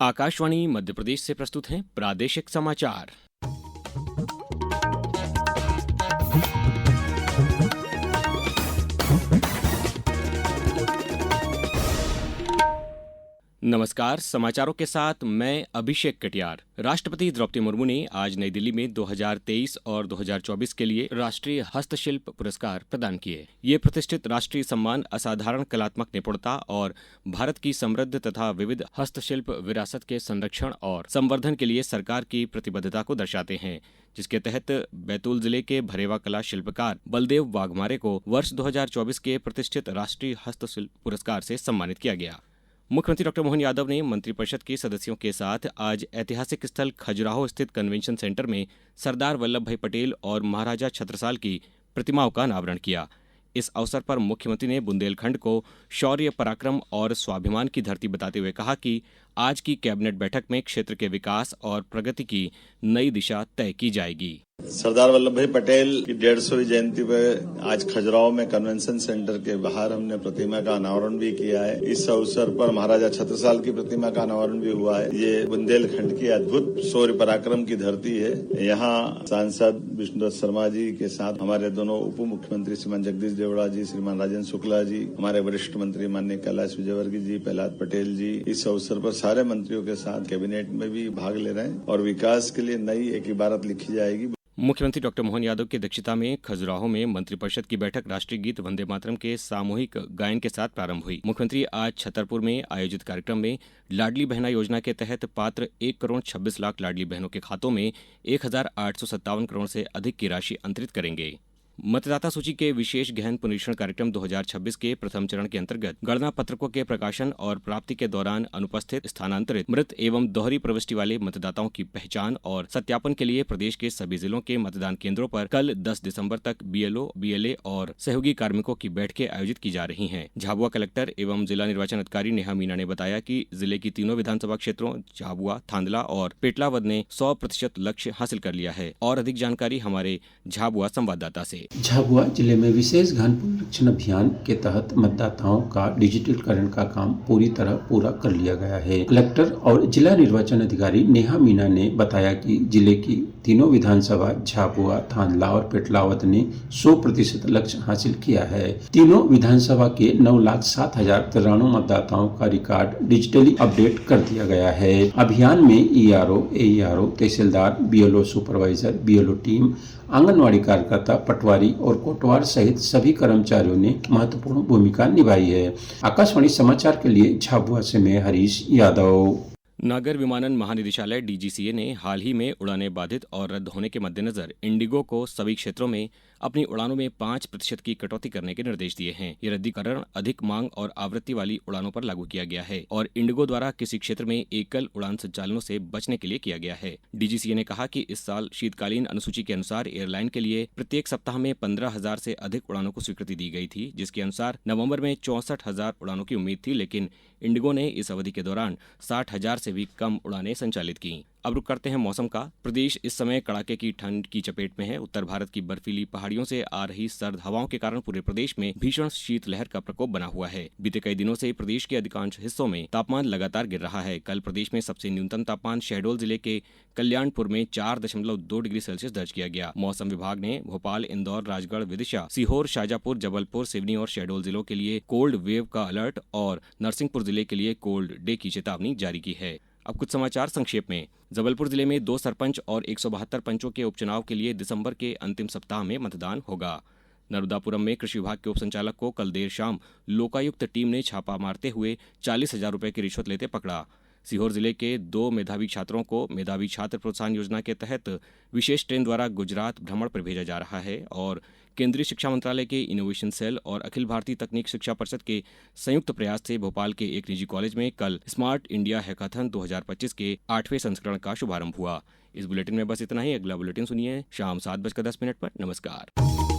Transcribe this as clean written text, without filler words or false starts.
आकाशवाणी मध्य प्रदेश से प्रस्तुत हैं प्रादेशिक समाचार। नमस्कार, समाचारों के साथ मैं अभिषेक कटियार। राष्ट्रपति द्रौपदी मुर्मू ने आज नई दिल्ली में 2023 और 2024 के लिए राष्ट्रीय हस्तशिल्प पुरस्कार प्रदान किए। ये प्रतिष्ठित राष्ट्रीय सम्मान असाधारण कलात्मक निपुणता और भारत की समृद्ध तथा विविध हस्तशिल्प विरासत के संरक्षण और संवर्धन के लिए सरकार की प्रतिबद्धता को दर्शाते हैं, जिसके तहत बैतूल जिले के भरेवा कला शिल्पकार बलदेव वाघमारे को वर्ष 2024 के प्रतिष्ठित राष्ट्रीय हस्तशिल्प पुरस्कार से सम्मानित किया गया। मुख्यमंत्री डॉ मोहन यादव ने मंत्रिपरिषद के सदस्यों के साथ आज ऐतिहासिक स्थल खजुराहो स्थित कन्वेंशन सेंटर में सरदार वल्लभ भाई पटेल और महाराजा छत्रसाल की प्रतिमाओं का अनावरण किया। इस अवसर पर मुख्यमंत्री ने बुंदेलखंड को शौर्य, पराक्रम और स्वाभिमान की धरती बताते हुए कहा कि आज की कैबिनेट बैठक में क्षेत्र के विकास और प्रगति की नई दिशा तय की जाएगी। सरदार वल्लभ भाई पटेल की 150वीं जयंती पर आज खजुराहो में कन्वेंशन सेंटर के बाहर हमने प्रतिमा का अनावरण भी किया है। इस अवसर पर महाराजा छत्रसाल की प्रतिमा का अनावरण भी हुआ है। ये बुंदेलखंड की अद्भुत शौर्य पराक्रम की धरती है। यहाँ सांसद विष्णुदत्त शर्मा जी के साथ हमारे दोनों उप मुख्यमंत्री श्रीमान जगदीश देवड़ा जी, श्रीमान राजेंद्र शुक्ला जी, हमारे वरिष्ठ मंत्री माननीय कैलाश विजयवर्गीय जी, प्रहलाद पटेल जी, इस अवसर पर सारे मंत्रियों के साथ कैबिनेट में भी भाग ले रहे हैं और विकास के लिए नई एक इबारत लिखी जाएगी। मुख्यमंत्री डॉ मोहन यादव की अध्यक्षता में खजुराहो में मंत्रिपरिषद की बैठक राष्ट्रीय गीत वंदे मातरम के सामूहिक गायन के साथ प्रारंभ हुई। मुख्यमंत्री आज छतरपुर में आयोजित कार्यक्रम में लाडली बहना योजना के तहत पात्र 1,26,00,000 लाडली बहनों के खातों में 1,857 करोड़ से अधिक की राशि अंतरित करेंगे। मतदाता सूची के विशेष गहन पुनरीक्षण कार्यक्रम 2026 के प्रथम चरण के अंतर्गत गणना पत्रकों के प्रकाशन और प्राप्ति के दौरान अनुपस्थित, स्थानांतरित, मृत एवं दोहरी प्रविष्टि वाले मतदाताओं की पहचान और सत्यापन के लिए प्रदेश के सभी जिलों के मतदान केंद्रों पर कल 10 दिसंबर तक BLO, BLA और सहयोगी कार्मिकों की बैठकें आयोजित की जा रही हैं। झाबुआ कलेक्टर एवं जिला निर्वाचन अधिकारी नेहा मीना ने बताया कि जिले की तीनों विधानसभा क्षेत्रों झाबुआ, थांदला और पेटलावद ने 100% लक्ष्य हासिल कर लिया है। और अधिक जानकारी हमारे झाबुआ संवाददाता से। झाबुआ जिले में विशेष गहन पुनरीक्षण अभियान के तहत मतदाताओं का डिजिटलीकरण का काम पूरी तरह पूरा कर लिया गया है। कलेक्टर और जिला निर्वाचन अधिकारी नेहा मीना ने बताया कि जिले की तीनों विधानसभा झाबुआ, थांदला और पेटलावद ने 100% लक्ष्य हासिल किया है। तीनों विधानसभा के 9,07,093 मतदाताओं का रिकॉर्ड डिजिटली अपडेट कर दिया गया है। अभियान में ERO, AERO, तहसीलदार, BLO supervisor, BLO team, anganwadi कार्यकर्ता, पटवारी और कोटवार सहित सभी कर्मचारियों ने महत्वपूर्ण भूमिका निभाई है। आकाशवाणी समाचार के लिए झाबुआ से मैं हरीश यादव। नागर विमानन महानिदेशालय DGCA ने हाल ही में उड़ानें बाधित और रद्द होने के मद्देनजर इंडिगो को सभी क्षेत्रों में अपनी उड़ानों में 5% की कटौती करने के निर्देश दिए हैं। ये रद्दीकरण अधिक मांग और आवृत्ति वाली उड़ानों पर लागू किया गया है और इंडिगो द्वारा किसी क्षेत्र में एकल उड़ान संचालनों से बचने के लिए किया गया है। DGCA ने कहा कि इस साल शीतकालीन अनुसूची के अनुसार एयरलाइन के लिए प्रत्येक सप्ताह में 15,000 से अधिक उड़ानों को स्वीकृति दी गई थी, जिसके अनुसार नवंबर में 64,000 उड़ानों की उम्मीद थी, लेकिन इंडिगो ने इस अवधि के दौरान 60,000 से भी कम उड़ानें संचालित की। अब रुक करते हैं मौसम का। प्रदेश इस समय कड़ाके की ठंड की चपेट में है। उत्तर भारत की बर्फीली पहाड़ियों से आ रही सर्द हवाओं के कारण पूरे प्रदेश में भीषण शीतलहर का प्रकोप बना हुआ है। बीते कई दिनों से प्रदेश के अधिकांश हिस्सों में तापमान लगातार गिर रहा है। कल प्रदेश में सबसे न्यूनतम तापमान शहडोल जिले के कल्याणपुर में 4.2 डिग्री सेल्सियस दर्ज किया गया। मौसम विभाग ने भोपाल, इंदौर, राजगढ़, विदिशा, सीहोर, शाजापुर, जबलपुर, सिवनी और शहडोल जिलों के लिए कोल्ड वेव का अलर्ट और नरसिंहपुर जिले के लिए कोल्ड डे की चेतावनी जारी की है। अब कुछ समाचार संक्षेप में। जबलपुर जिले में 2 सरपंच और 172 पंचों के उपचुनाव के लिए दिसंबर के अंतिम सप्ताह में मतदान होगा। नर्मदापुरम में कृषि विभाग के उप संचालक को कल देर शाम लोकायुक्त टीम ने छापा मारते हुए 40,000 रुपए की रिश्वत लेते पकड़ा। सीहोर जिले के 2 मेधावी छात्रों को मेधावी छात्र प्रोत्साहन योजना के तहत विशेष ट्रेन द्वारा गुजरात भ्रमण पर भेजा जा रहा है और केंद्रीय शिक्षा मंत्रालय के इनोवेशन सेल और अखिल भारतीय तकनीक शिक्षा परिषद के संयुक्त प्रयास से भोपाल के एक निजी कॉलेज में कल स्मार्ट इंडिया हैकाथन 2025 के 8वें संस्करण का शुभारंभ हुआ। इस बुलेटिन में बस इतना ही। अगला बुलेटिन सुनिए शाम 7:10 पर। नमस्कार।